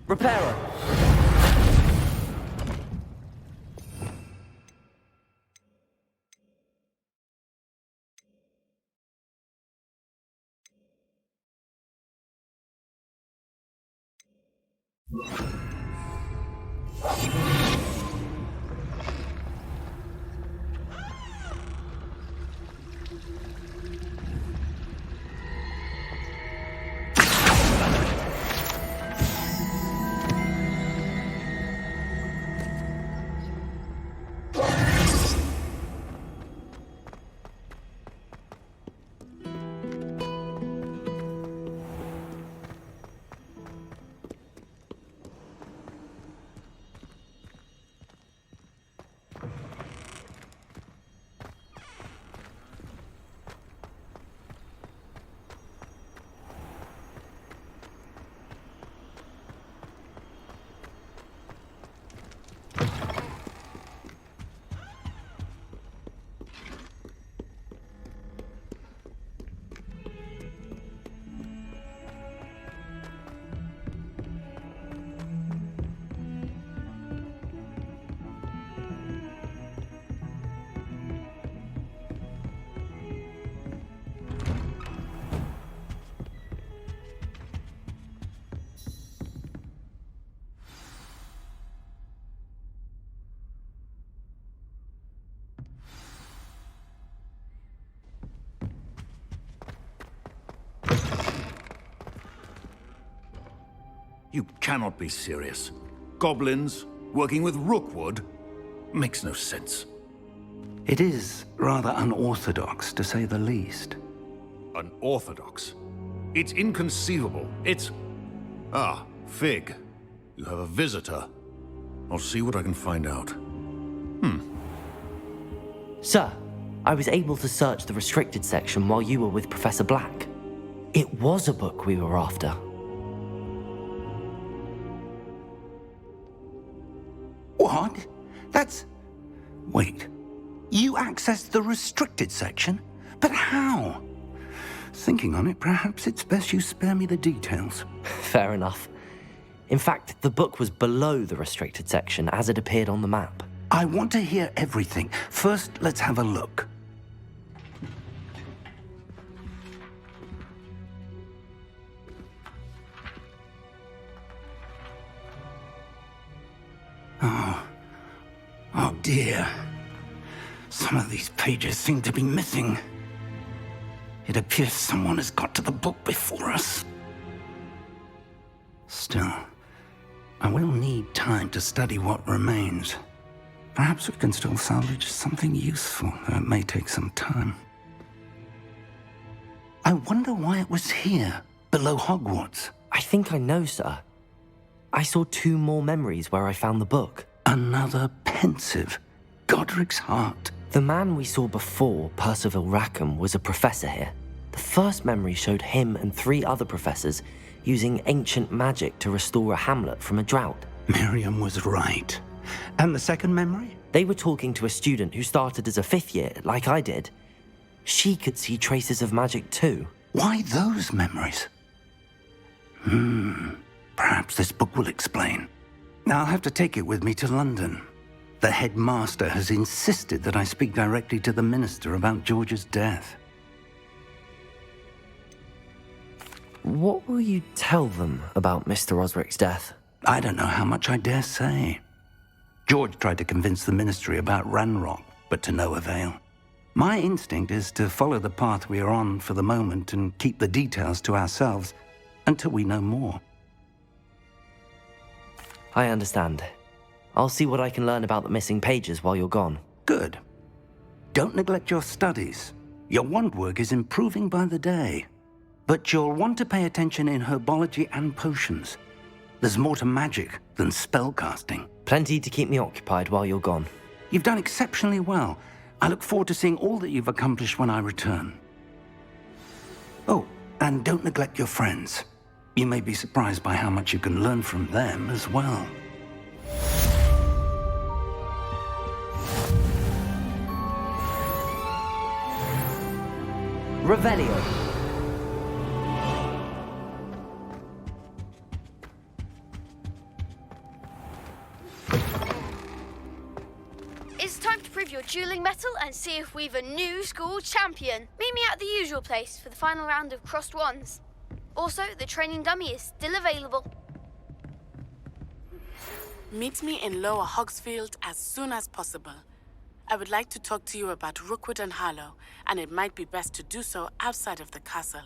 Repairer! You cannot be serious. Goblins working with Rookwood? Makes no sense. It is rather unorthodox, to say the least. Unorthodox? It's inconceivable. It's... Ah, Fig. You have a visitor. I'll see what I can find out. Sir, I was able to search the restricted section while you were with Professor Black. It was a book we were after. What? That's... Wait. You accessed the restricted section? But how? Thinking on it, perhaps it's best you spare me the details. Fair enough. In fact, the book was below the restricted section as it appeared on the map. I want to hear everything. First, let's have a look. Oh dear. Some of these pages seem to be missing. It appears someone has got to the book before us. Still, I will need time to study what remains. Perhaps we can still salvage something useful, though it may take some time. I wonder why it was here, below Hogwarts. I think I know, sir. I saw 2 more memories where I found the book. Another pensive. Godric's heart. The man we saw before, Percival Rackham, was a professor here. The first memory showed him and 3 other professors using ancient magic to restore a hamlet from a drought. Miriam was right. And the second memory? They were talking to a student who started as a 5th year, like I did. She could see traces of magic too. Why those memories? Perhaps this book will explain. I'll have to take it with me to London. The headmaster has insisted that I speak directly to the minister about George's death. What will you tell them about Mr. Osric's death? I don't know how much I dare say. George tried to convince the ministry about Ranrock, but to no avail. My instinct is to follow the path we are on for the moment and keep the details to ourselves until we know more. I understand. I'll see what I can learn about the missing pages while you're gone. Good. Don't neglect your studies. Your wand work is improving by the day. But you'll want to pay attention in herbology and potions. There's more to magic than spellcasting. Plenty to keep me occupied while you're gone. You've done exceptionally well. I look forward to seeing all that you've accomplished when I return. Oh, and don't neglect your friends. You may be surprised by how much you can learn from them as well. Revelio. It's time to prove your dueling mettle and see if we've a new school champion. Meet me at the usual place for the final round of crossed wands. Also, the training dummy is still available. Meet me in Lower Hogsfield as soon as possible. I would like to talk to you about Rookwood and Harlow, and it might be best to do so outside of the castle.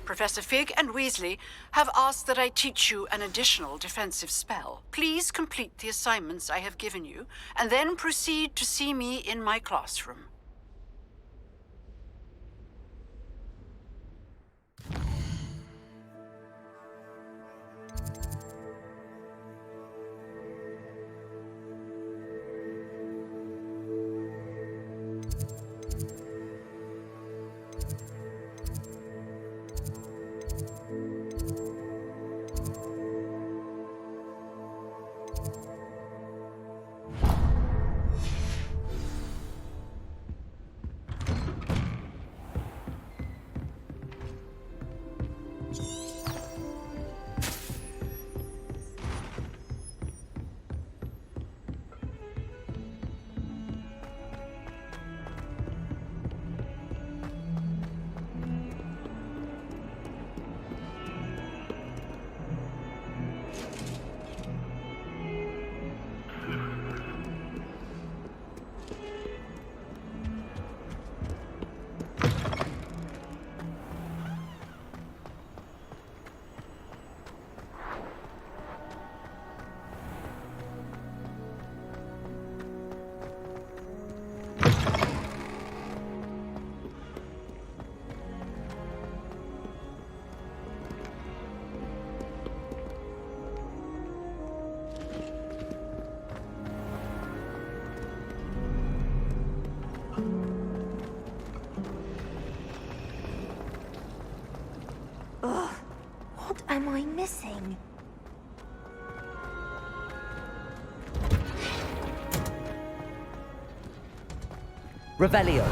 Professor Fig and Weasley have asked that I teach you an additional defensive spell. Please complete the assignments I have given you, and then proceed to see me in my classroom. What am I missing? Revelio.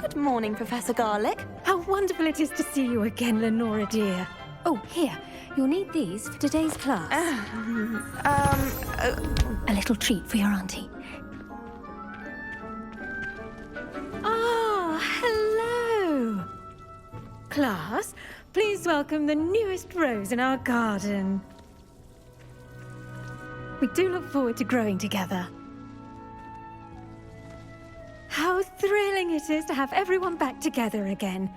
Good morning, Professor Garlick. How wonderful it is to see you again, Lenora dear. Oh, here. You'll need these for today's class. A little treat for your auntie. Ah, hello! Class, please welcome the newest rose in our garden. We do look forward to growing together. How thrilling it is to have everyone back together again.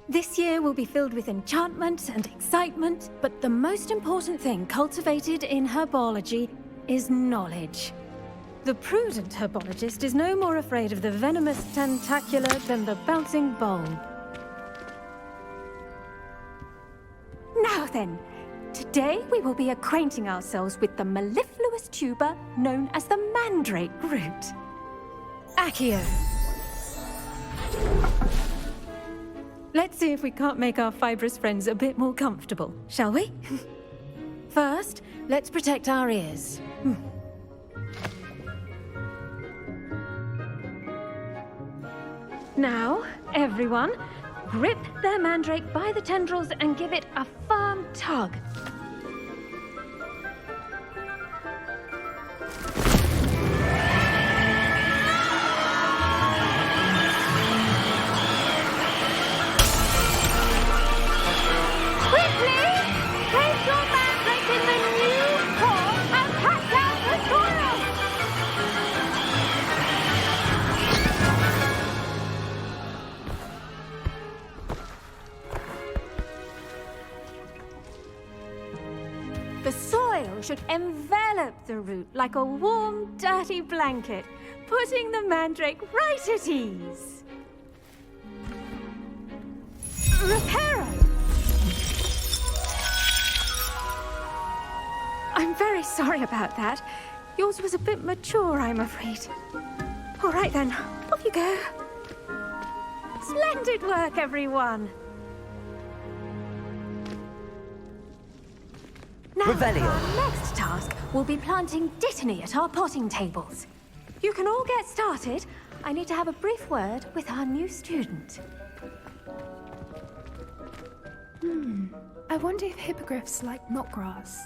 This year will be filled with enchantment and excitement, but the most important thing cultivated in herbology is knowledge. The prudent herbologist is no more afraid of the venomous tentacula than the bouncing bulb. Now then, today we will be acquainting ourselves with the mellifluous tuber known as the mandrake root. Accio. Let's see if we can't make our fibrous friends a bit more comfortable, shall we? First, let's protect our ears. Now, everyone, grip their mandrake by the tendrils and give it a firm tug. The soil should envelop the root like a warm, dirty blanket, putting the mandrake right at ease. Reparo! I'm very sorry about that. Yours was a bit mature, I'm afraid. All right then, off you go. Splendid work, everyone. Now, Revelio. our next task will be planting dittany at our potting tables. You can all get started. I need to have a brief word with our new student. I wonder if hippogriffs like knotgrass.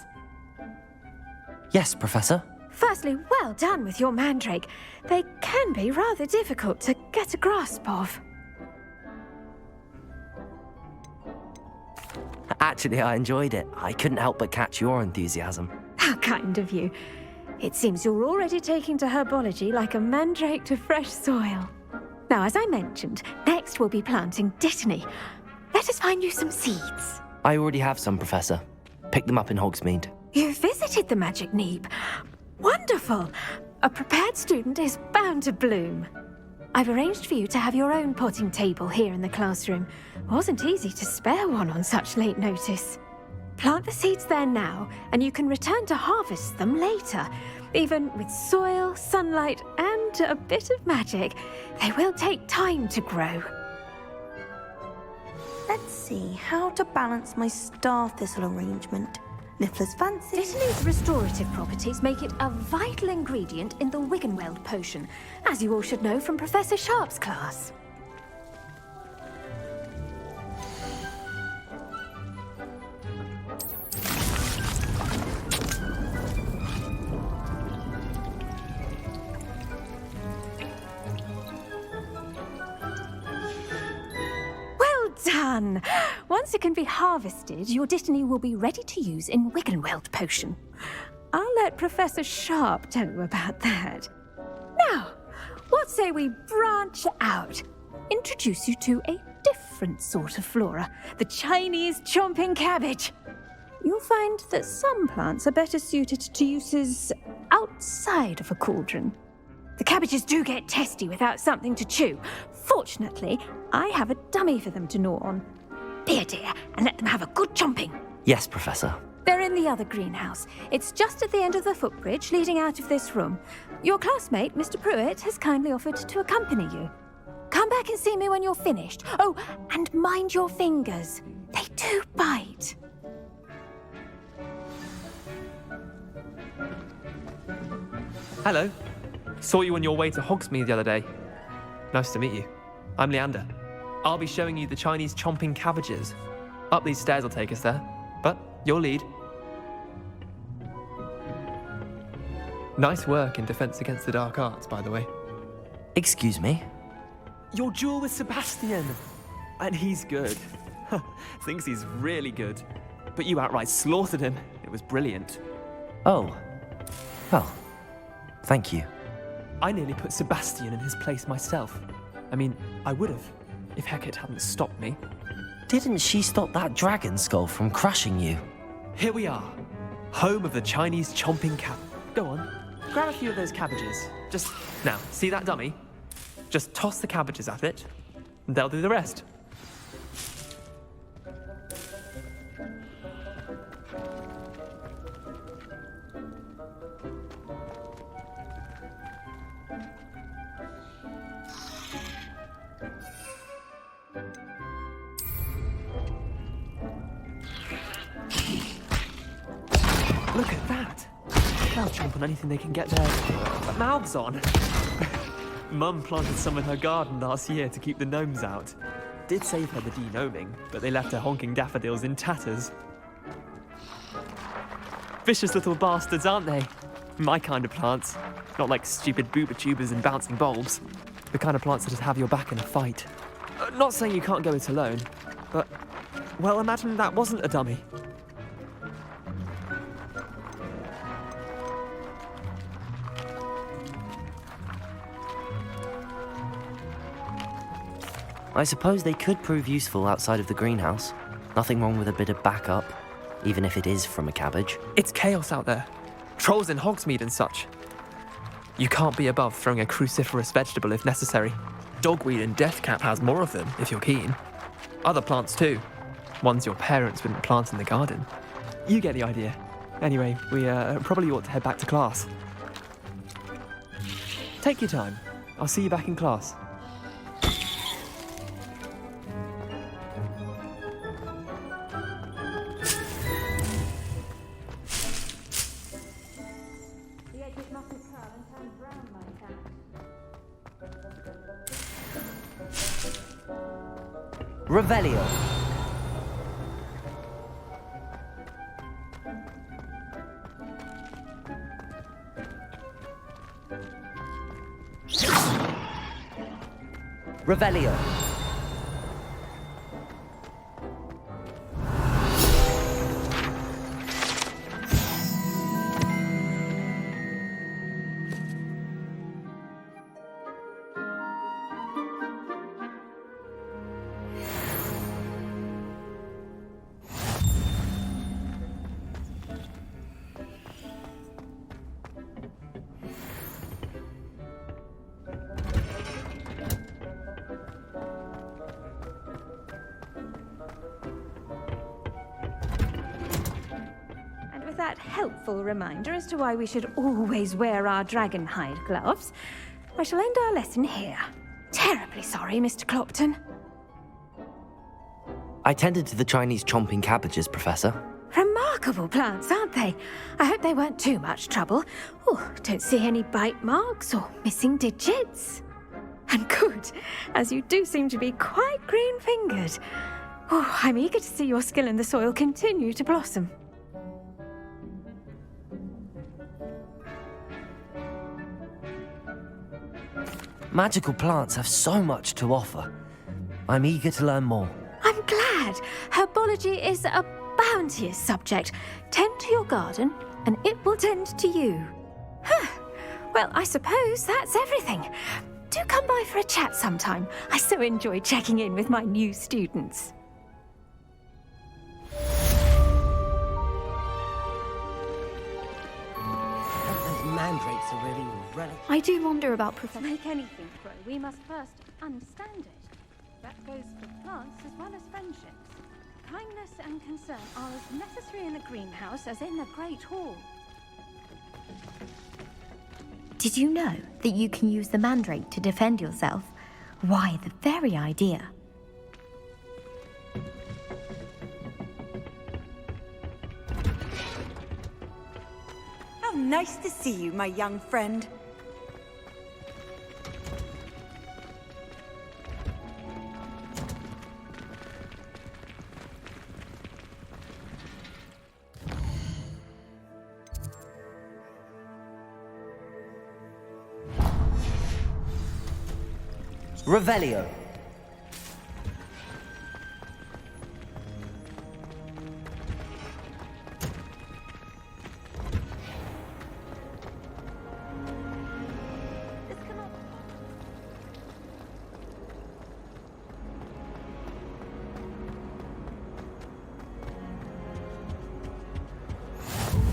Yes, Professor. Firstly, well done with your mandrake. They can be rather difficult to get a grasp of. Actually, I enjoyed it. I couldn't help but catch your enthusiasm. How kind of you. It seems you're already taking to herbology like a mandrake to fresh soil. Now, as I mentioned, next we'll be planting dittany. Let us find you some seeds. I already have some, Professor. Picked them up in Hogsmeade. You visited the Magic Neep. Wonderful! A prepared student is bound to bloom. I've arranged for you to have your own potting table here in the classroom. Wasn't easy to spare one on such late notice. Plant the seeds there now, and you can return to harvest them later. Even with soil, sunlight, and a bit of magic, they will take time to grow. Let's see how to balance my star thistle arrangement. Niffler's fancy. Dittany's restorative properties make it a vital ingredient in the Wiggenweld potion, as you all should know from Professor Sharp's class. Done! Once it can be harvested, your dittany will be ready to use in Wiggenweld potion. I'll let Professor Sharp tell you about that. Now, what say we branch out? Introduce you to a different sort of flora, the Chinese chomping cabbage. You'll find that some plants are better suited to uses outside of a cauldron. The cabbages do get testy without something to chew. Fortunately, I have a dummy for them to gnaw on. Be a dear and let them have a good chomping. Yes, Professor. They're in the other greenhouse. It's just at the end of the footbridge leading out of this room. Your classmate, Mr. Pruitt, has kindly offered to accompany you. Come back and see me when you're finished. Oh, and mind your fingers. They do bite. Hello. Saw you on your way to Hogsmeade the other day. Nice to meet you. I'm Leander. I'll be showing you the Chinese chomping cabbages. Up these stairs will take us there. But Your lead. Nice work in Defense Against the Dark Arts, by the way. Excuse me? Your duel with Sebastian! And he's good. Thinks he's really good. But you outright slaughtered him. It was brilliant. Oh. Well, thank you. I nearly put Sebastian in his place myself. I mean, I would have, if Hecate hadn't stopped me. Didn't she stop that dragon skull from crushing you? Here we are, home of the Chinese chomping cat. Go on, grab a few of those cabbages. Now, see that dummy? Just toss the cabbages at it, and they'll do the rest. Look at that! They'll chomp on anything they can get their mouths on. Mum planted some in her garden last year to keep the gnomes out. Did save her the de-gnoming, but they left her honking daffodils in tatters. Vicious little bastards, aren't they? My kind of plants. Not like stupid booba tubers and bouncing bulbs. The kind of plants that just have your back in a fight. Not saying you can't go it alone, but, well, imagine that wasn't a dummy. I suppose they could prove useful outside of the greenhouse. Nothing wrong with a bit of backup, even if it is from a cabbage. It's chaos out there. Trolls in Hogsmeade and such. You can't be above throwing a cruciferous vegetable if necessary. Dogweed and deathcap has more of them, if you're keen. Other plants too. Ones your parents wouldn't plant in the garden. You get the idea. Anyway, we probably ought to head back to class. Take your time. I'll see you back in class. Revelio. Revelio. That helpful reminder as to why we should always wear our dragon hide gloves, I shall end our lesson here. Terribly sorry, Mr. Clopton. I tended to the Chinese chomping cabbages, Professor. Remarkable plants, aren't they? I hope they weren't too much trouble. Oh, don't see any bite marks or missing digits. And good, as you do seem to be quite green-fingered. Oh, I'm eager to see your skill in the soil continue to blossom. Magical plants have so much to offer. I'm eager to learn more. I'm glad. Herbology is a bounteous subject. Tend to your garden, and it will tend to you. Well, I suppose that's everything. Do come by for a chat sometime. I so enjoy checking in with my new students. Mandrakes are really relic. I do wonder about Professor. To make anything grow, we must first understand it. That goes for plants as well as friendships. Kindness and concern are as necessary in the greenhouse as in the Great Hall. Did you know that you can use the mandrake to defend yourself? Why, the very idea. How nice to see you, my young friend. Revelio.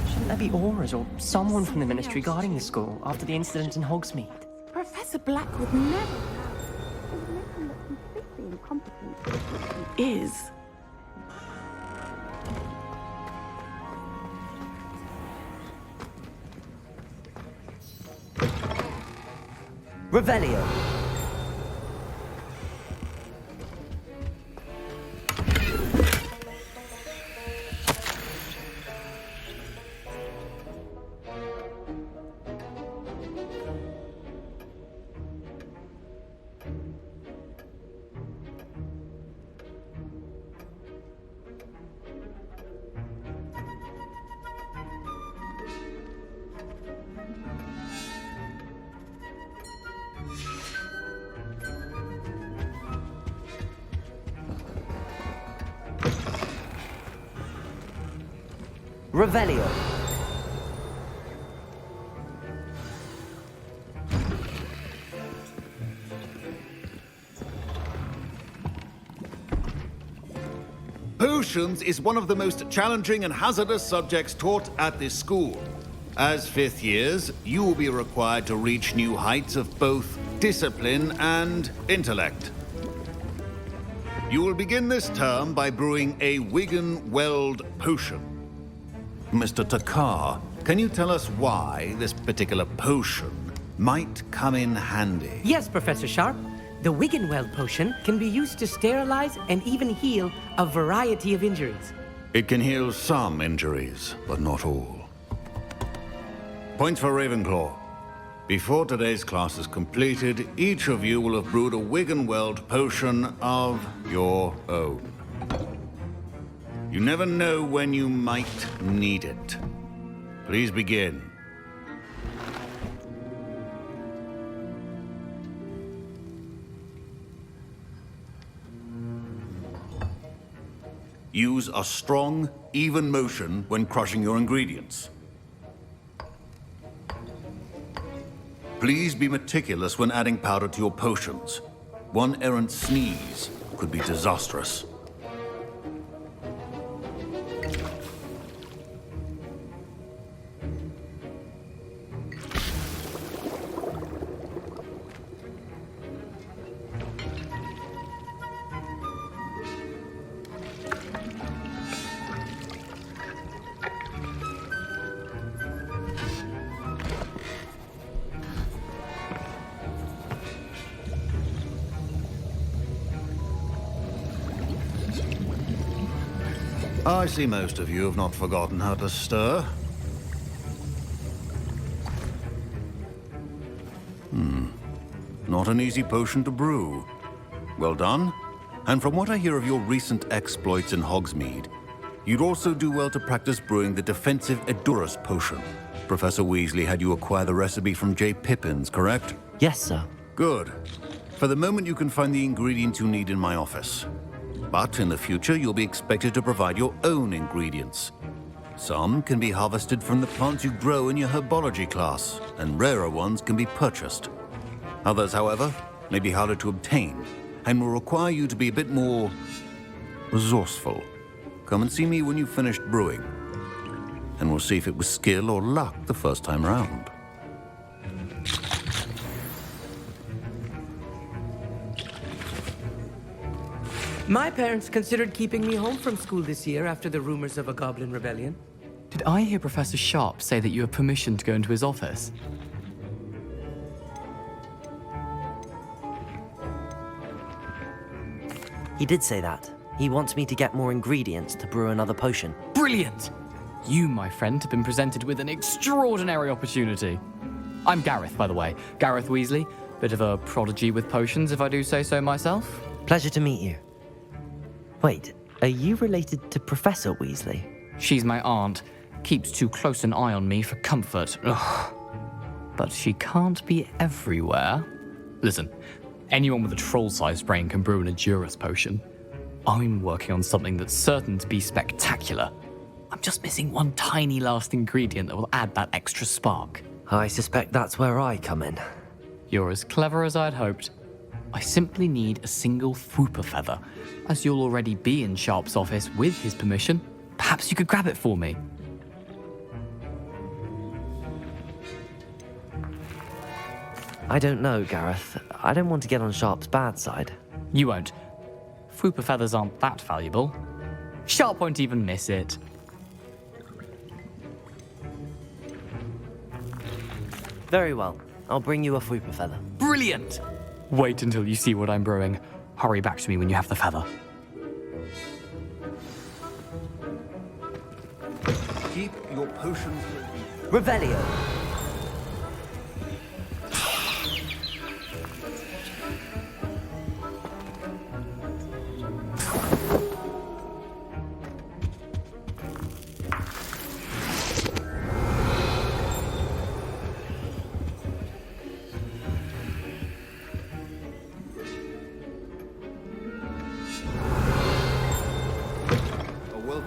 Shouldn't there be auras or someone from the Ministry guarding the school after the incident in Hogsmeade? Professor Black would never have. It would make him look completely incompetent. He is. Revelio. Revelio. Potions is one of the most challenging and hazardous subjects taught at this school. As fifth years, you will be required to reach new heights of both discipline and intellect. You will begin this term by brewing a Wiggenweld potion. Mr. Takar, can you tell us why this particular potion might come in handy? Yes, Professor Sharp. The Wiggenweld potion can be used to sterilize and even heal a variety of injuries. It can heal some injuries, but not all. Points for Ravenclaw. Before today's class is completed, each of you will have brewed a Wiggenweld potion of your own. You never know when you might need it. Please begin. Use a strong, even motion when crushing your ingredients. Please be meticulous when adding powder to your potions. One errant sneeze could be disastrous. I see most of you have not forgotten how to stir. Not an easy potion to brew. Well done. And from what I hear of your recent exploits in Hogsmeade, you'd also do well to practice brewing the defensive Edurus potion. Professor Weasley had you acquire the recipe from J. Pippins, correct? Yes, sir. Good. For the moment, you can find the ingredients you need in my office. But in the future, you'll be expected to provide your own ingredients. Some can be harvested from the plants you grow in your herbology class, and rarer ones can be purchased. Others, however, may be harder to obtain, and will require you to be a bit more resourceful. Come and see me when you've finished brewing, and we'll see if it was skill or luck the first time round. My parents considered keeping me home from school this year after the rumors of a goblin rebellion. Did I hear Professor Sharp say that you have permission to go into his office? He did say that. He wants me to get more ingredients to brew another potion. Brilliant! You, my friend, have been presented with an extraordinary opportunity. I'm Gareth, by the way. Gareth Weasley. Bit of a prodigy with potions, if I do say so myself. Pleasure to meet you. Wait, are you related to Professor Weasley? She's my aunt. Keeps too close an eye on me for comfort. Ugh. But she can't be everywhere. Listen, Anyone with a troll-sized brain can brew an Endurus potion. I'm working on something that's certain to be spectacular. I'm just missing one tiny last ingredient that will add that extra spark. I suspect that's where I come in. You're as clever as I'd hoped. I simply need a single Fwooper feather. As you'll already be in Sharp's office with his permission, perhaps you could grab it for me. I don't know, Gareth. I don't want to get on Sharp's bad side. You won't. Fwooper feathers aren't that valuable. Sharp won't even miss it. Very well. I'll bring you a Fwooper feather. Brilliant! Wait until you see what I'm brewing. Hurry back to me when you have the feather. Keep your potions. Revelio.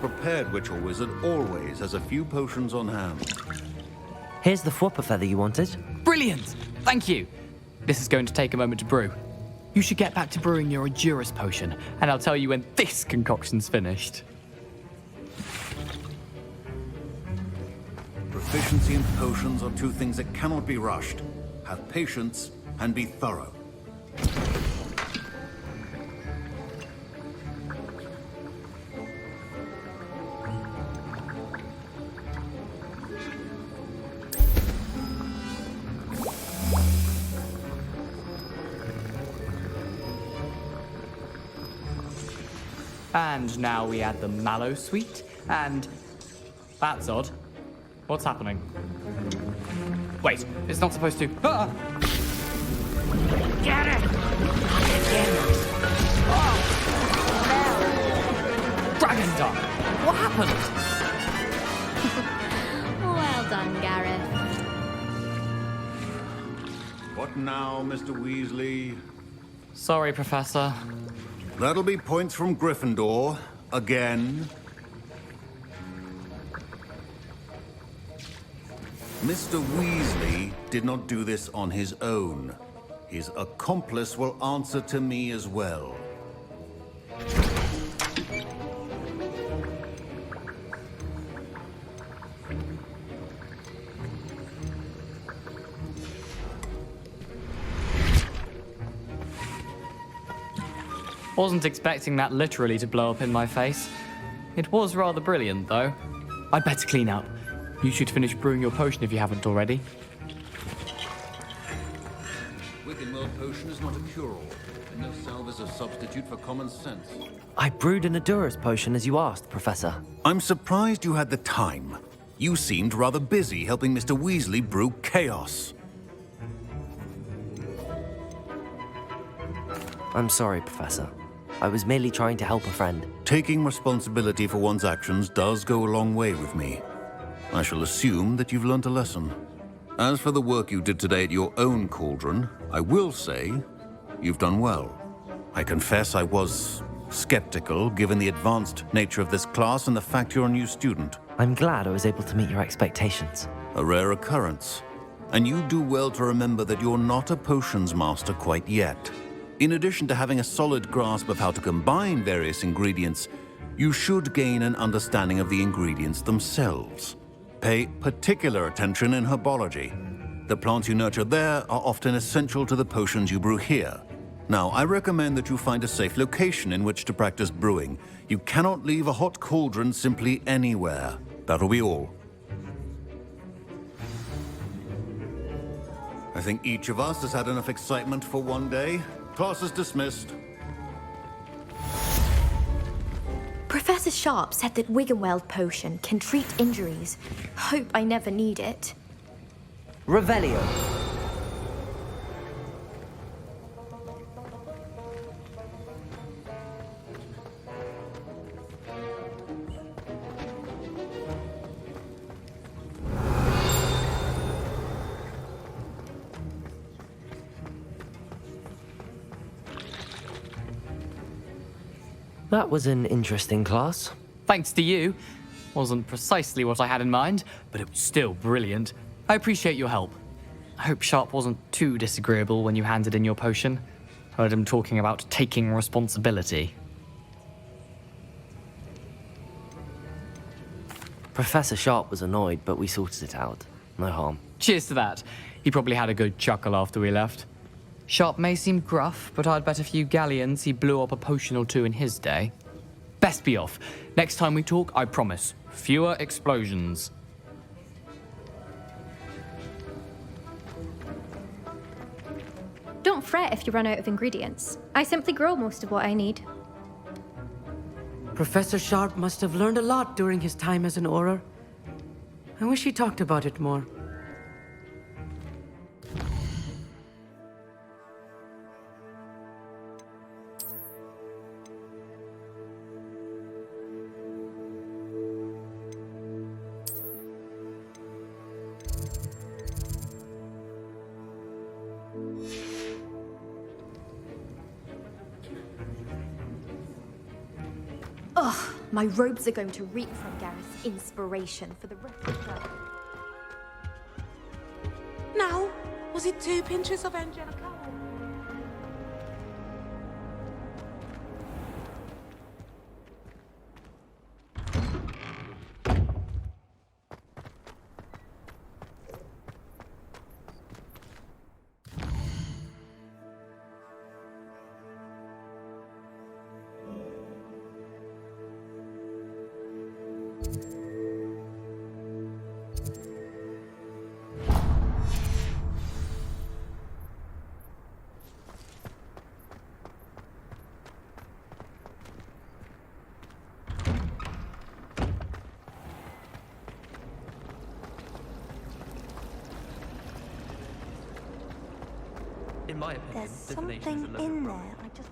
Prepared witch or wizard always has a few potions on hand. Here's the Fwooper feather you wanted. Brilliant! Thank you. This is going to take a moment to brew. You should get back to brewing your Endurus potion, and I'll tell you when this concoction's finished. Proficiency in potions are two things that cannot be rushed. Have patience and be thorough. And now we add the mallow sweet, and... That's odd. What's happening? Wait, it's not supposed to... Ah! Get it! Dragon Dung! What happened? Well done, Gareth. What now, Mr. Weasley? Sorry, Professor. That'll be points from Gryffindor. Again. Mr. Weasley did not do this on his own. His accomplice will answer to me as well. Wasn't expecting that literally to blow up in my face. It was rather brilliant, though. I'd better clean up. You should finish brewing your potion if you haven't already. Wickenweld potion is not a cure-all, and no salve is a substitute for common sense. I brewed an Endurus potion as you asked, Professor. I'm surprised you had the time. You seemed rather busy helping Mr. Weasley brew chaos. I'm sorry, Professor. I was merely trying to help a friend. Taking responsibility for one's actions does go a long way with me. I shall assume that you've learnt a lesson. As for the work you did today at your own cauldron, I will say you've done well. I confess I was skeptical, given the advanced nature of this class and the fact you're a new student. I'm glad I was able to meet your expectations. A rare occurrence. And you do well to remember that you're not a potions master quite yet. In addition to having a solid grasp of how to combine various ingredients, you should gain an understanding of the ingredients themselves. Pay particular attention in herbology. The plants you nurture there are often essential to the potions you brew here. Now, I recommend that you find a safe location in which to practice brewing. You cannot leave a hot cauldron simply anywhere. That'll be all. I think each of us has had enough excitement for one day. Class is dismissed. Professor Sharp said that Wiggenweld potion can treat injuries. Hope I never need it. Revelio. That was an interesting class. Thanks to you. Wasn't precisely what I had in mind, but it was still brilliant. I appreciate your help. I hope Sharp wasn't too disagreeable when you handed in your potion. Heard him talking about taking responsibility. Professor Sharp was annoyed, but we sorted it out. No harm. Cheers to that. He probably had a good chuckle after we left. Sharp may seem gruff, but I'd bet a few galleons he blew up a potion or two in his day. Best be off. Next time we talk, I promise, fewer explosions. Don't fret if you run out of ingredients. I simply grow most of what I need. Professor Sharp must have learned a lot during his time as an Auror. I wish he talked about it more. Ugh, my robes are going to reek from Gareth's inspiration for the rest of the... Now, was it 2 pinches of angelica? In my opinion, There's divination something is a load of in rubbish. there. I just...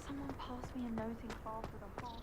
Someone passed me a note in class with a heart.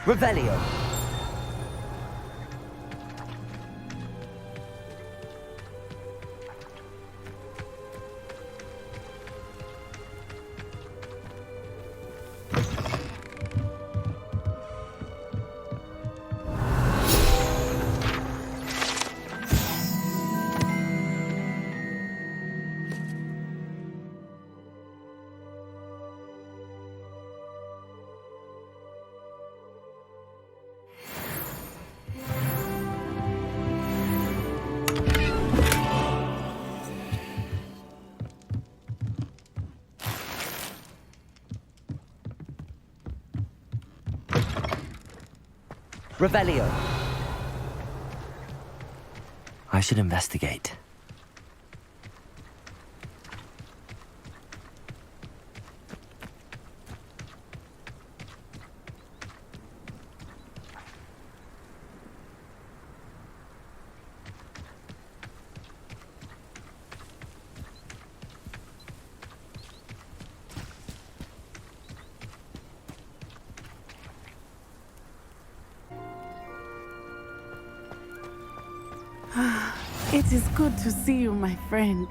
Revelio. Revelio. I should investigate. It is good to see you, my friend.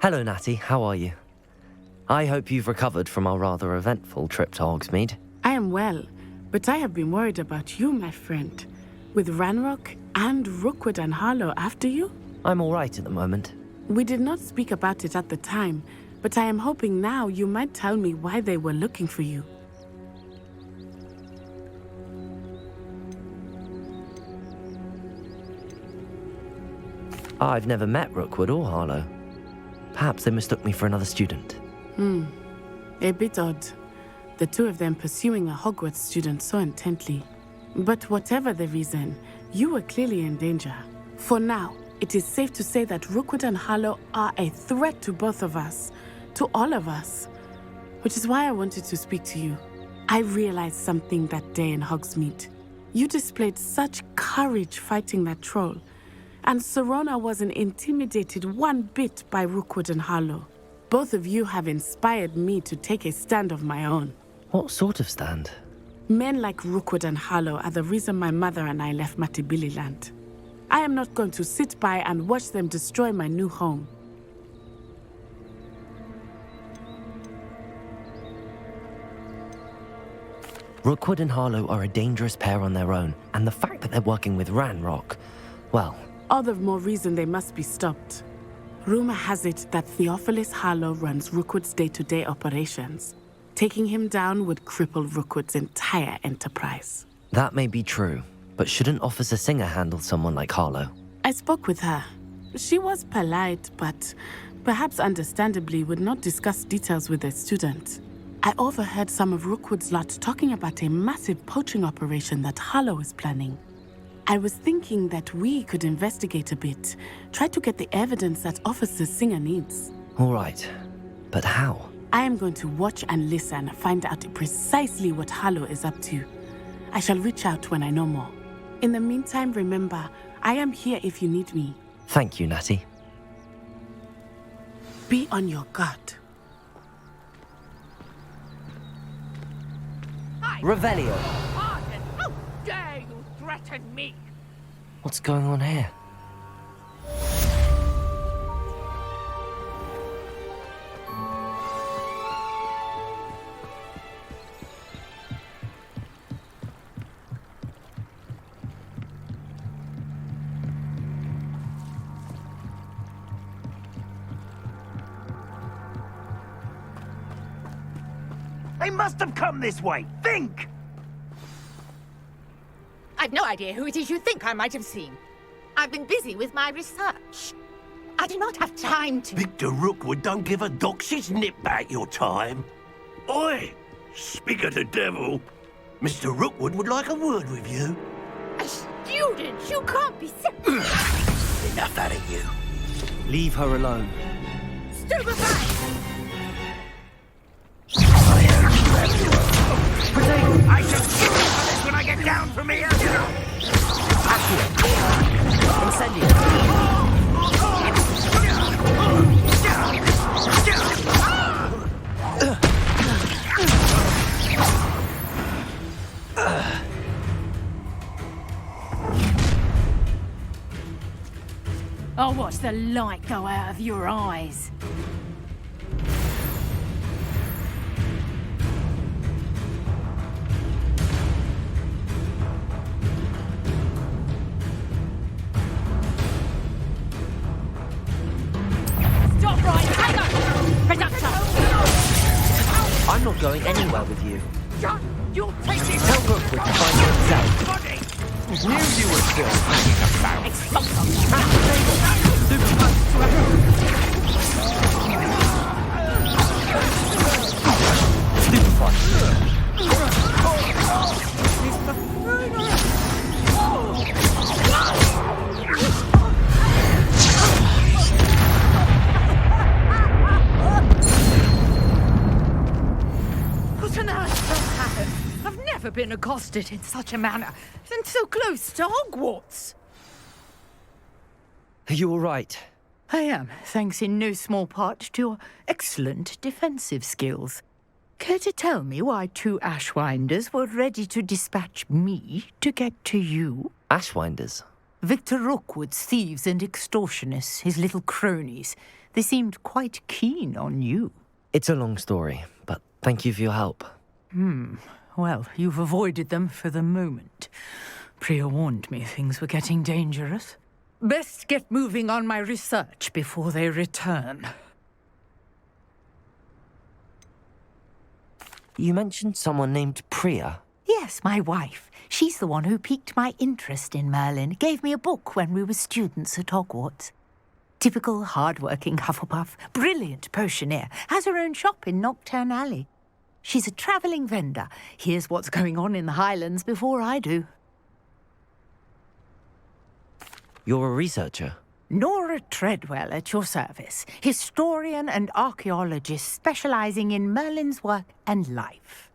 Hello, Natty. How are you? I hope you've recovered from our rather eventful trip to Hogsmeade. I am well, but I have been worried about you, my friend. With Ranrock and Rookwood and Harlow after you? I'm all right at the moment. We did not speak about it at the time, but I am hoping now you might tell me why they were looking for you. I've never met Rookwood or Harlow. Perhaps they mistook me for another student. A bit odd. The two of them pursuing a Hogwarts student so intently. But whatever the reason, you were clearly in danger. For now, it is safe to say that Rookwood and Harlow are a threat to both of us. To all of us. Which is why I wanted to speak to you. I realized something that day in Hogsmeade. You displayed such courage fighting that troll. And Serona wasn't intimidated one bit by Rookwood and Harlow. Both of you have inspired me to take a stand of my own. What sort of stand? Men like Rookwood and Harlow are the reason my mother and I left Matibili Land. I am not going to sit by and watch them destroy my new home. Rookwood and Harlow are a dangerous pair on their own, and the fact that they're working with Ranrock, well... All the more reason they must be stopped. Rumor has it that Theophilus Harlow runs Rookwood's day-to-day operations. Taking him down would cripple Rookwood's entire enterprise. That may be true, but shouldn't Officer Singer handle someone like Harlow? I spoke with her. She was polite, but perhaps understandably would not discuss details with a student. I overheard some of Rookwood's lot talking about a massive poaching operation that Harlow is planning. I was thinking that we could investigate a bit, try to get the evidence that Officer Singer needs. All right, but how? I am going to watch and listen, find out precisely what Harlow is up to. I shall reach out when I know more. In the meantime, remember, I am here if you need me. Thank you, Natty. Be on your guard. Revelio. Pardon, how dare you threaten me? What's going on here? They must have come this way. Think! I've no idea who it is you think I might have seen. I've been busy with my research. I do not have time to... Victor Rookwood don't give a doxy's nip back your time. Oi! Speak of the devil. Mr. Rookwood would like a word with you. A student? You can't be so... Enough out of you. Leave her alone. Stupefy! I shall shoot you for this when I get down from here. I'll watch the light go out of your eyes. Stop right, hang on! Reductor! I'm not going anywhere with you. John, you'll take this! Tell Rookwood to find it himself. Knew you were still hanging about. What on earth just happened? I've never been accosted in such a manner, and so close to Hogwarts. Are you all right? I am, thanks in no small part to your excellent defensive skills. Care to tell me why 2 Ashwinders were ready to dispatch me to get to you? Ashwinders? Victor Rookwood's thieves and extortionists, his little cronies. They seemed quite keen on you. It's a long story, but thank you for your help. Well, you've avoided them for the moment. Priya warned me things were getting dangerous. Best get moving on my research before they return. You mentioned someone named Priya. Yes, my wife. She's the one who piqued my interest in Merlin. Gave me a book when we were students at Hogwarts. Typical hard-working Hufflepuff, brilliant potioneer, has her own shop in Knockturn Alley. She's a travelling vendor. Hears what's going on in the Highlands before I do. You're a researcher? Nora Treadwell at your service. Historian and archaeologist specialising in Merlin's work and life.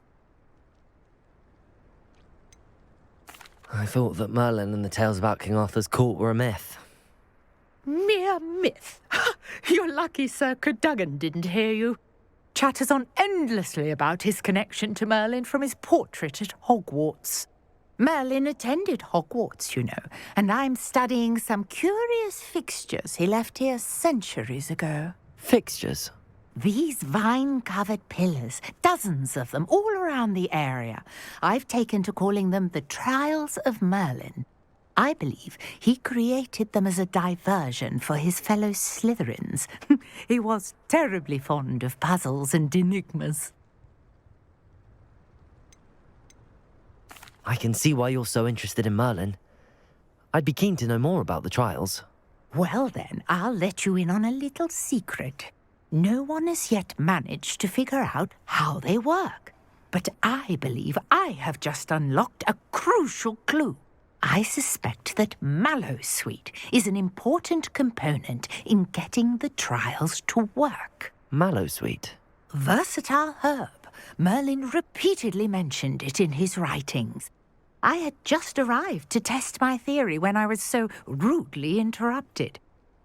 I thought that Merlin and the tales about King Arthur's court were a myth. Mere myth. You're lucky Sir Cadogan didn't hear you. Chatters on endlessly about his connection to Merlin from his portrait at Hogwarts. Merlin attended Hogwarts, you know, and I'm studying some curious fixtures he left here centuries ago. Fixtures? These vine-covered pillars, dozens of them, all around the area. I've taken to calling them the Trials of Merlin. I believe he created them as a diversion for his fellow Slytherins. He was terribly fond of puzzles and enigmas. I can see why you're so interested in Merlin. I'd be keen to know more about the trials. Well then, I'll let you in on a little secret. No one has yet managed to figure out how they work. But I believe I have just unlocked a crucial clue. I suspect that Mallowsweet is an important component in getting the trials to work. Mallowsweet? Versatile herb. Merlin repeatedly mentioned it in his writings. I had just arrived to test my theory when I was so rudely interrupted.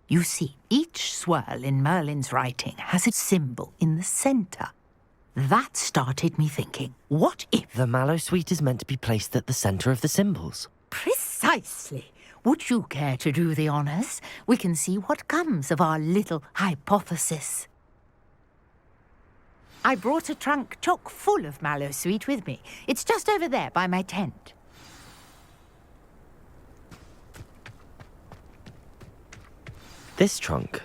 You see, each swirl in Merlin's writing has a symbol in the centre. That started me thinking, what if... The Mallowsweet is meant to be placed at the centre of the symbols. Precisely. Would you care to do the honours? We can see what comes of our little hypothesis. I brought a trunk chock full of Mallowsweet with me. It's just over there by my tent. This trunk?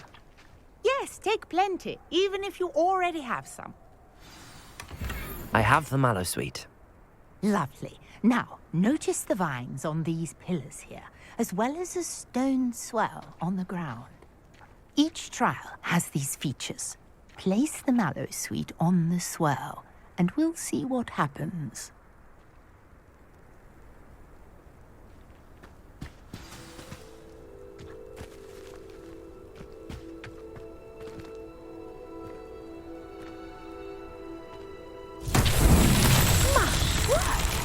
Yes, take plenty, even if you already have some. I have the Mallowsweet. Lovely. Now, notice the vines on these pillars here, as well as a stone swell on the ground. Each trial has these features. Place the Mallowsweet on the swirl, and we'll see what happens.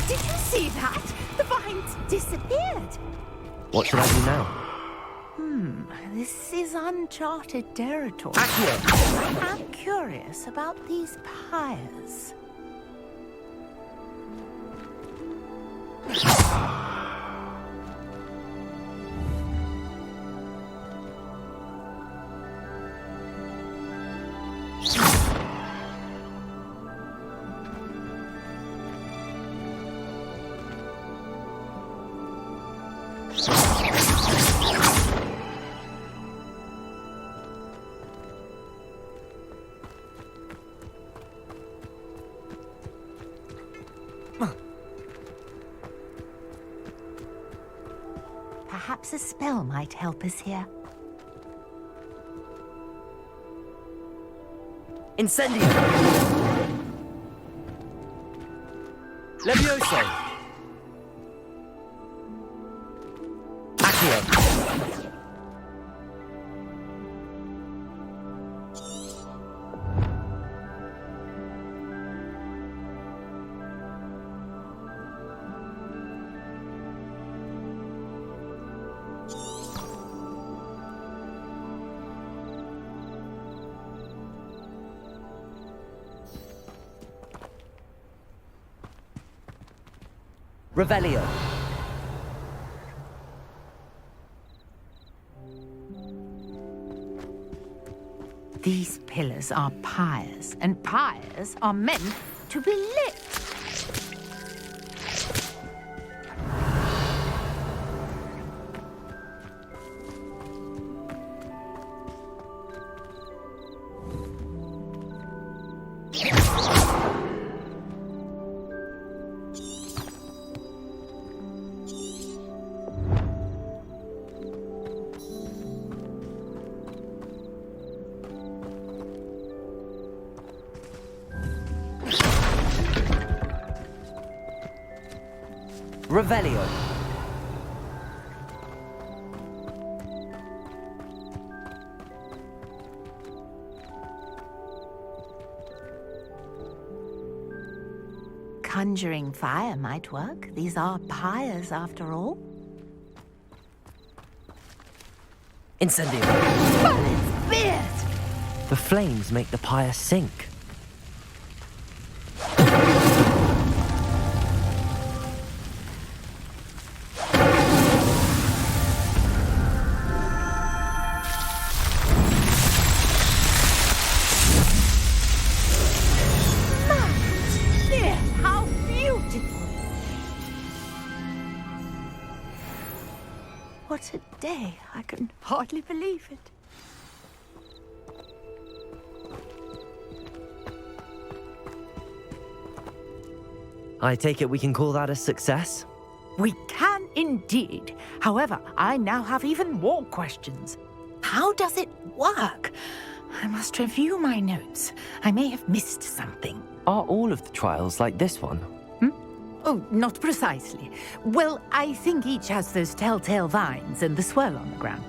Did you see that? The vines disappeared. What should I do now? This is uncharted territory. I am curious about these pyres. Perhaps a spell might help us here. Incendio! Levioso! Accio! Revelio. These pillars are pyres, and pyres are meant to be lit. Revelio. Conjuring fire might work. These are pyres, after all. Incendio. Oh, it's beard! The flames make the pyre sink. What a day. I can hardly believe it. I take it we can call that a success? We can indeed. However, I now have even more questions. How does it work? I must review my notes. I may have missed something. Are all of the trials like this one? Oh, not precisely. Well, I think each has those telltale vines and the swirl on the ground.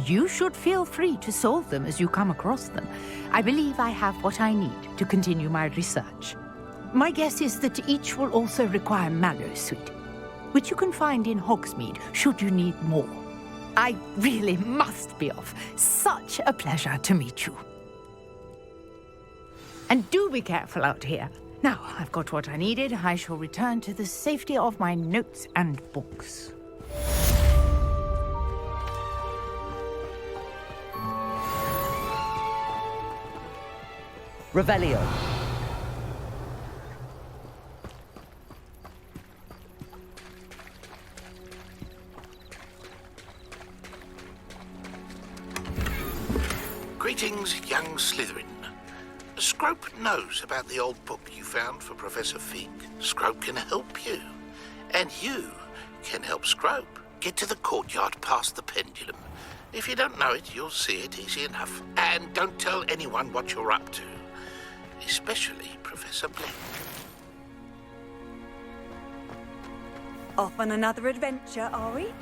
You should feel free to solve them as you come across them. I believe I have what I need to continue my research. My guess is that each will also require mallow sweet, which you can find in Hogsmeade should you need more. I really must be off. Such a pleasure to meet you. And do be careful out here. Now, I've got what I needed. I shall return to the safety of my notes and books. Revelio. Greetings, young Slytherin. Scrope knows about the old book you found for Professor Fig. Scrope can help you. And you can help Scrope. Get to the courtyard past the pendulum. If you don't know it, you'll see it easy enough. And don't tell anyone what you're up to. especially Professor Black. Off on another adventure, are we?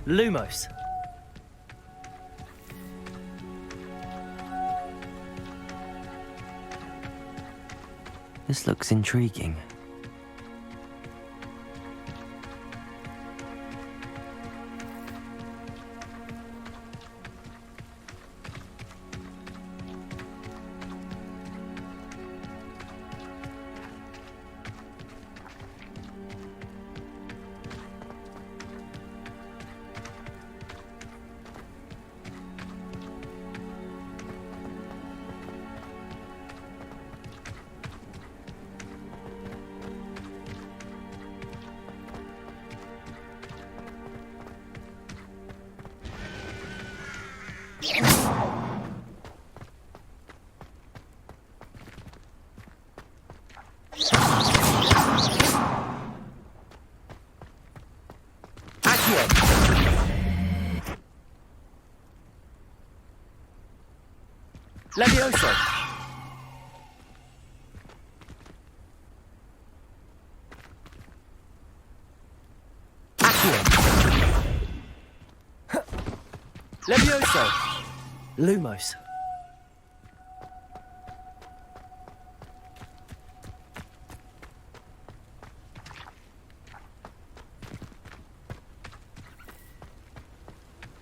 Lumos. This looks intriguing. Levioso. Accio. Levioso. Lumos.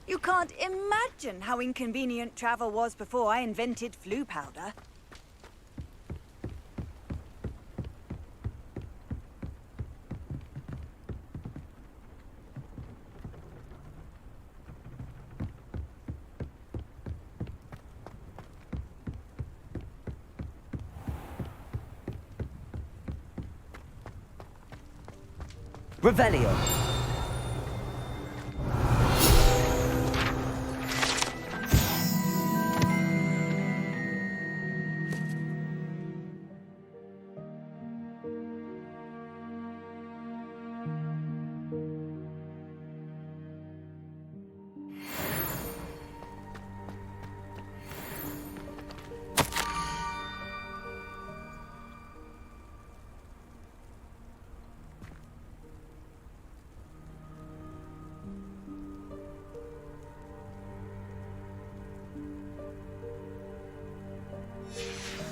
You can't imagine how inconvenient travel was before I invented flu powder. Revelio.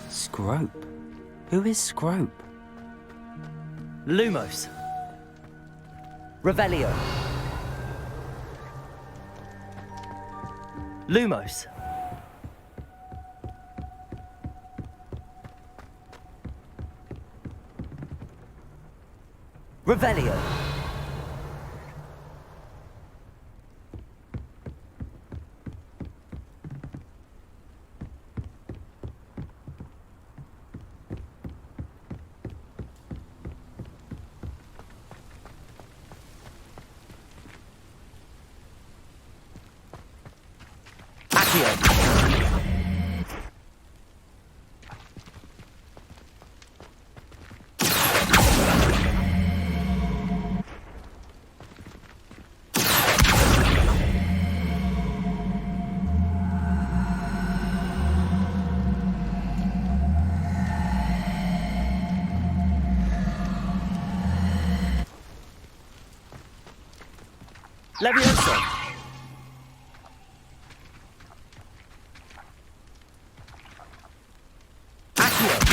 Scrope? Who is Scrope? Lumos. Revelio. Lumos. Revelio. Levioso. Accio.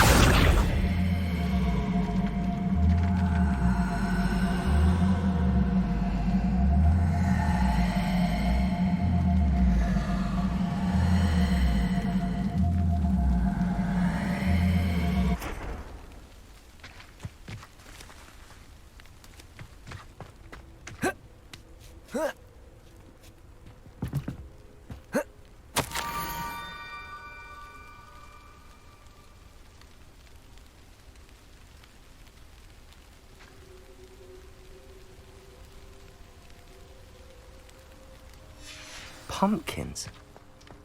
Pumpkins?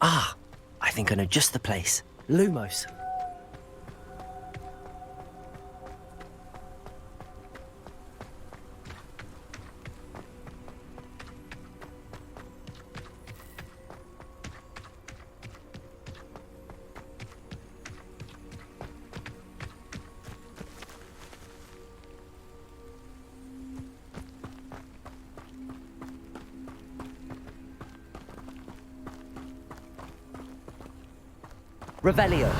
Ah, I think I know just the place. Lumos. Revelio.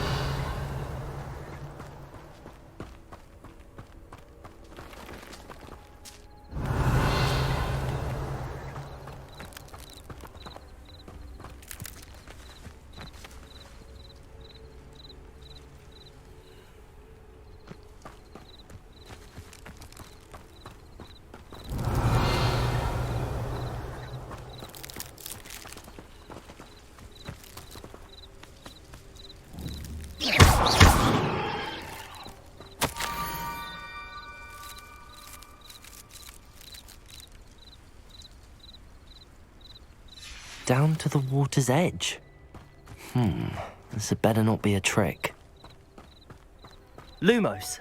Down to the water's edge. This had better not be a trick. Lumos.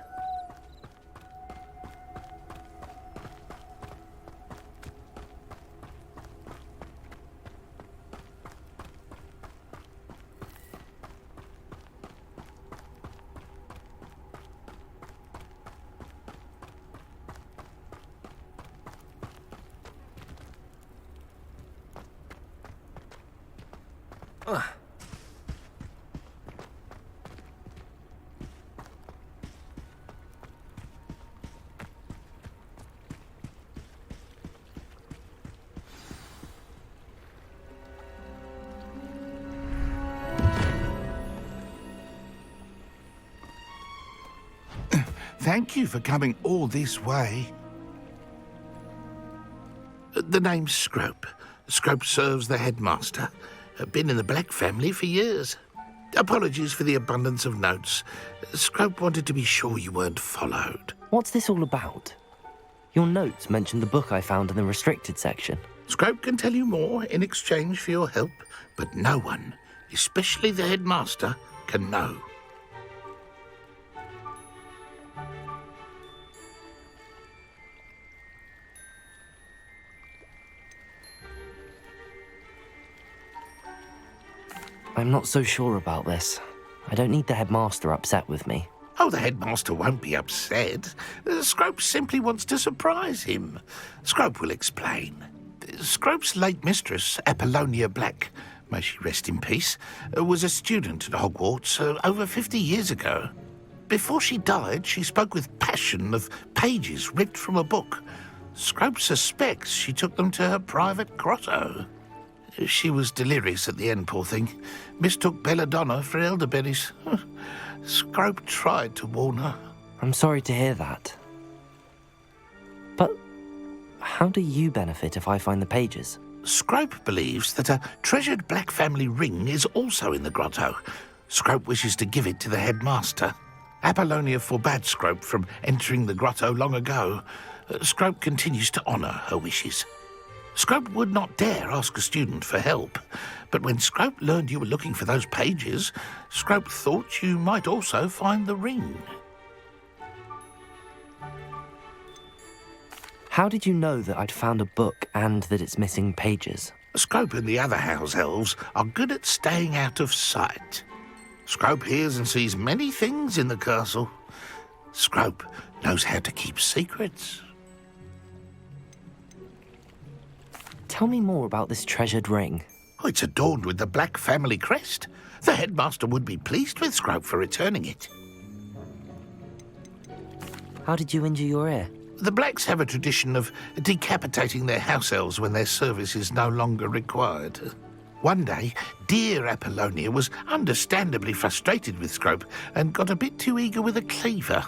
Thank you for coming all this way. The name's Scrope. Scrope serves the headmaster. Been in the Black family for years. Apologies for the abundance of notes. Scrope wanted to be sure you weren't followed. What's this all about? Your notes mentioned the book I found in the restricted section. Scrope can tell you more in exchange for your help, but no one, especially the headmaster, can know. I'm not so sure about this. I don't need the headmaster upset with me. Oh, the headmaster won't be upset. Scrope simply wants to surprise him. Scrope will explain. Scrope's late mistress, Apollonia Black, may she rest in peace, was a student at Hogwarts over 50 years ago. Before she died, she spoke with passion of pages ripped from a book. Scrope suspects she took them to her private grotto. She was delirious at the end, poor thing. Mistook belladonna for elderberries. Scrope tried to warn her. I'm sorry to hear that. But how do you benefit if I find the pages? Scrope believes that a treasured Black family ring is also in the grotto. Scrope wishes to give it to the headmaster. Apollonia forbade Scrope from entering the grotto long ago. Scrope continues to honour her wishes. Scrope would not dare ask a student for help, but when Scrope learned you were looking for those pages, Scrope thought you might also find the ring. How did you know that I'd found a book and that it's missing pages? Scrope and the other house elves are good at staying out of sight. Scrope hears and sees many things in the castle. Scrope knows how to keep secrets. Tell me more about this treasured ring. Oh, it's adorned with the Black family crest. The headmaster would be pleased with Scrope for returning it. How did you injure your ear? The Blacks have a tradition of decapitating their house elves when their service is no longer required. One day, dear Apollonia was understandably frustrated with Scrope and got a bit too eager with a cleaver.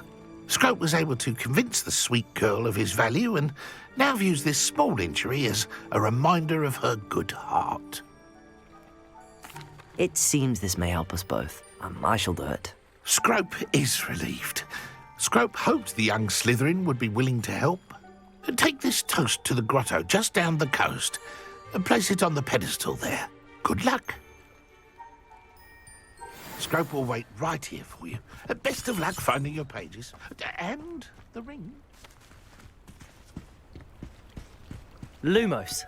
Scrope was able to convince the sweet girl of his value and now views this small injury as a reminder of her good heart. It seems this may help us both. I shall do it. Scrope is relieved. Scrope hoped the young Slytherin would be willing to help. Take this toast to the grotto just down the coast and place it on the pedestal there. Good luck. Scrope will wait right here for you. Best of luck finding your pages. And the ring. Lumos.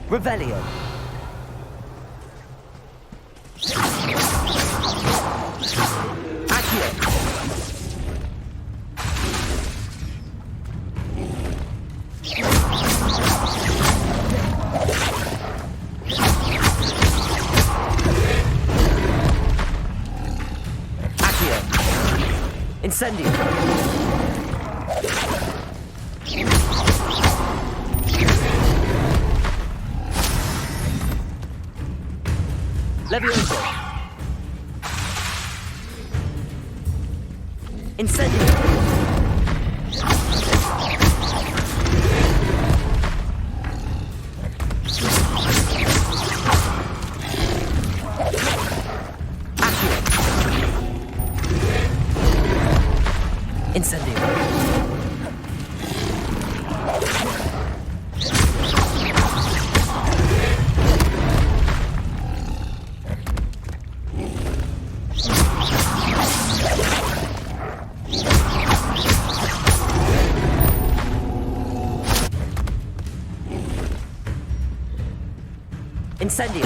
Revelio. Accio. Accio. Incendio. Levioso. Incendio. Accio. Incendio. Incendio.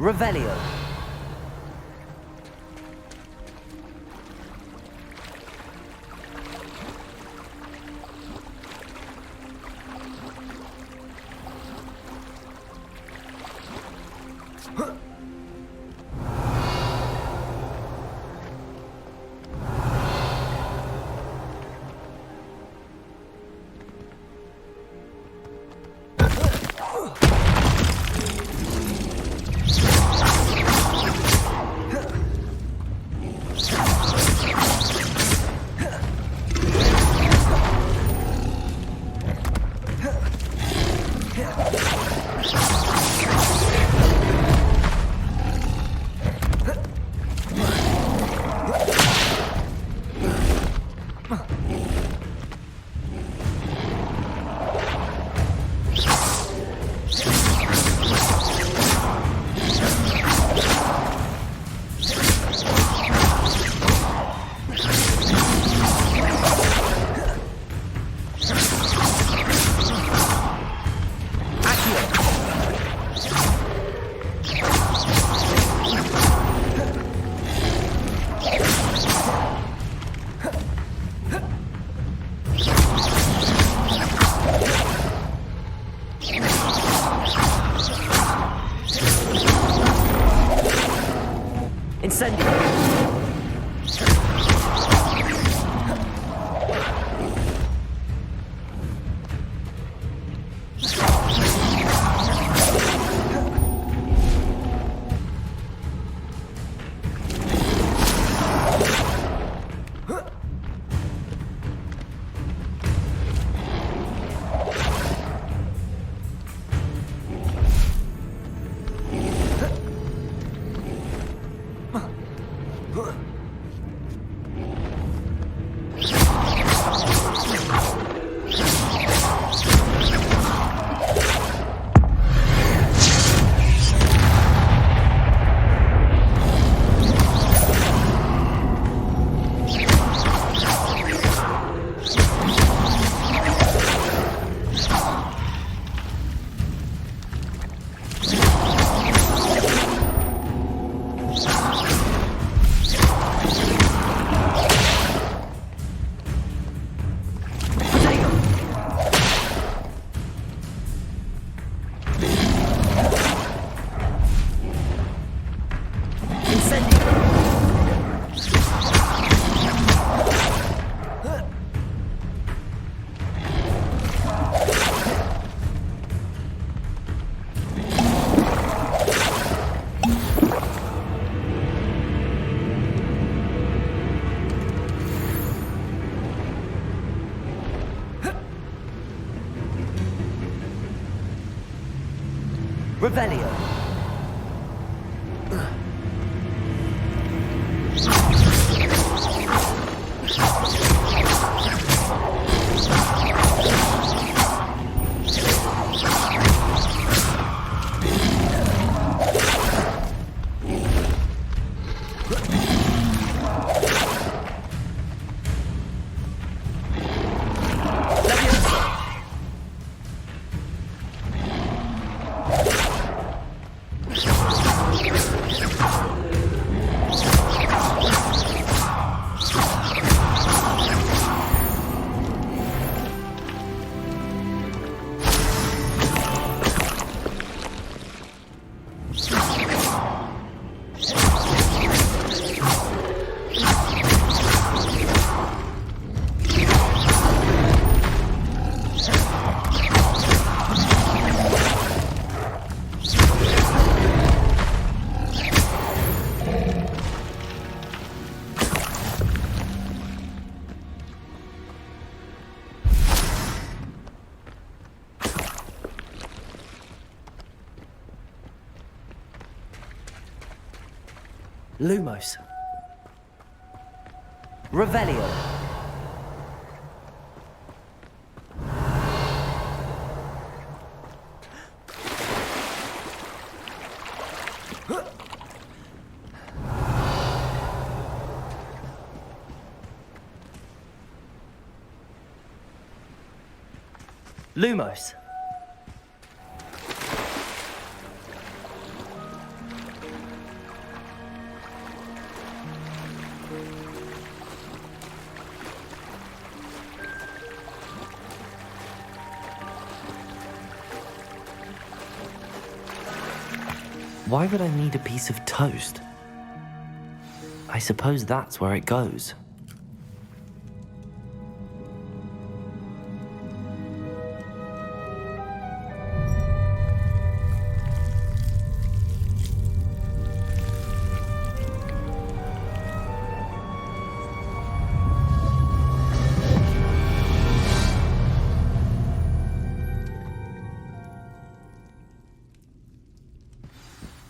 Revelio. Incendio. Revelio. Lumos. Revelio. Lumos. Why would I need a piece of toast? I suppose that's where it goes.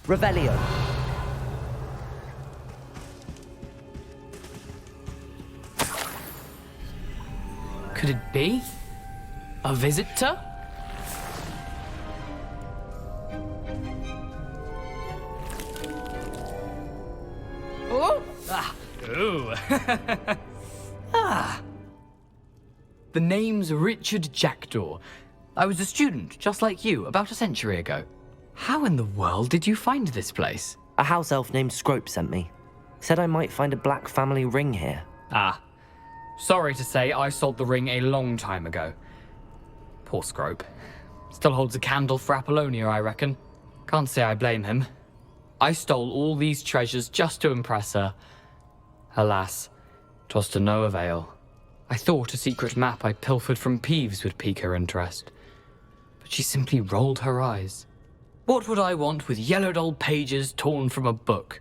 Revelio. Could it be? A visitor? Oh! Ah! Ooh! Ah! The name's Richard Jackdaw. I was a student, just like you, about a century ago. How in the world did you find this place? A house elf named Scrope sent me. Said I might find a black family ring here. Ah. Sorry to say, I sold the ring a long time ago. Poor Scrope. Still holds a candle for Apollonia, I reckon. Can't say I blame him. I stole all these treasures just to impress her. Alas, 'twas to no avail. I thought a secret map I pilfered from Peeves would pique her interest. But she simply rolled her eyes. What would I want with yellowed old pages torn from a book?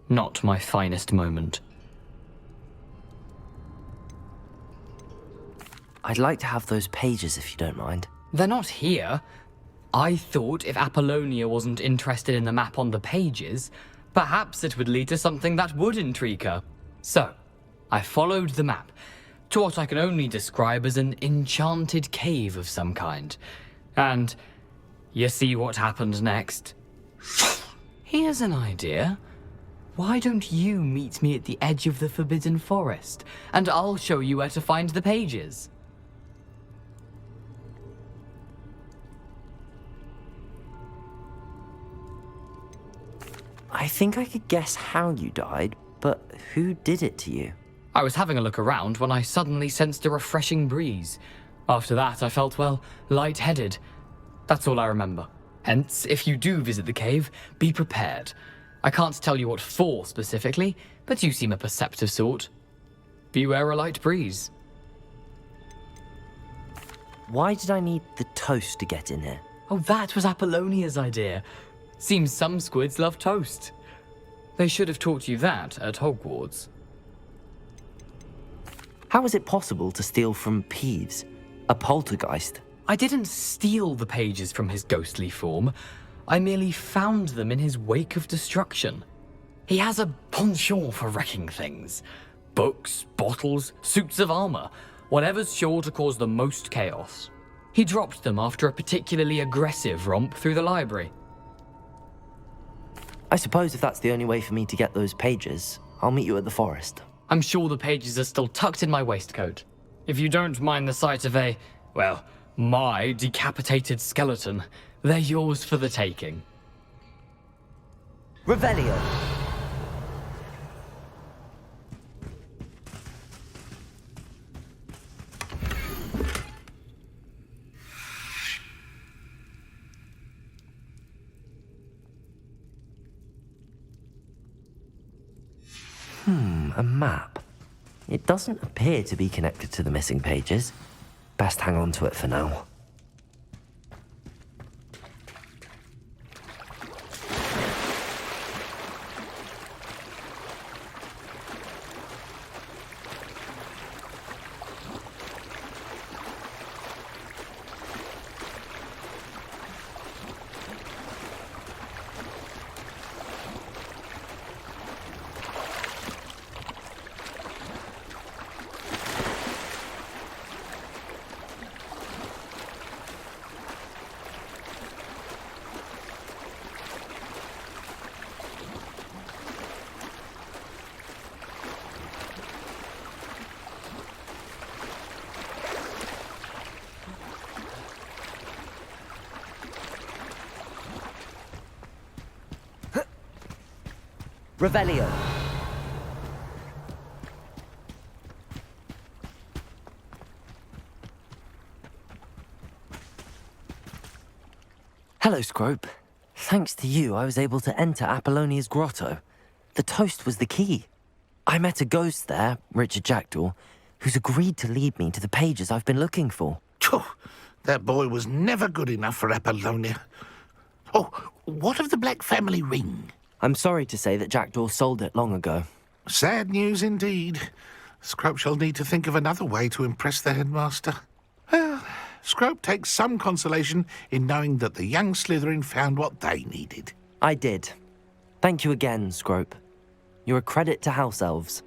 Not my finest moment. I'd like to have those pages if you don't mind. They're not here. I thought if Apollonia wasn't interested in the map on the pages, perhaps it would lead to something that would intrigue her. So, I followed the map to what I can only describe as an enchanted cave of some kind. And you see what happened next? Here's an idea. Why don't you meet me at the edge of the Forbidden Forest, and I'll show you where to find the pages. I think I could guess how you died, but who did it to you? I was having a look around when I suddenly sensed a refreshing breeze. After that, I felt, well, lightheaded. That's all I remember. Hence, if you do visit the cave, be prepared. I can't tell you what for specifically, but you seem a perceptive sort. Beware a light breeze. Why did I need the toast to get in here? Oh, that was Apollonia's idea. Seems some squids love toast. They should have taught you that at Hogwarts. How is it possible to steal from Peeves, a poltergeist? I didn't steal the pages from his ghostly form. I merely found them in his wake of destruction. He has a penchant for wrecking things. Books, bottles, suits of armor, whatever's sure to cause the most chaos. He dropped them after a particularly aggressive romp through the library. I suppose if that's the only way for me to get those pages, I'll meet you at the forest. I'm sure the pages are still tucked in my waistcoat. If you don't mind the sight of a, well, my decapitated skeleton, they're yours for the taking. Revelio. A map. It doesn't appear to be connected to the missing pages. Best hang on to it for now. Revelio. Hello, Scrope. Thanks to you, I was able to enter Apollonia's grotto. The toast was the key. I met a ghost there, Richard Jackdaw, who's agreed to lead me to the pages I've been looking for. That boy was never good enough for Apollonia. Oh, what of the Black family ring? I'm sorry to say that Jackdaw sold it long ago. Sad news indeed. Scrope shall need to think of another way to impress the headmaster. Well, Scrope takes some consolation in knowing that the young Slytherin found what they needed. I did. Thank you again, Scrope. You're a credit to House Elves.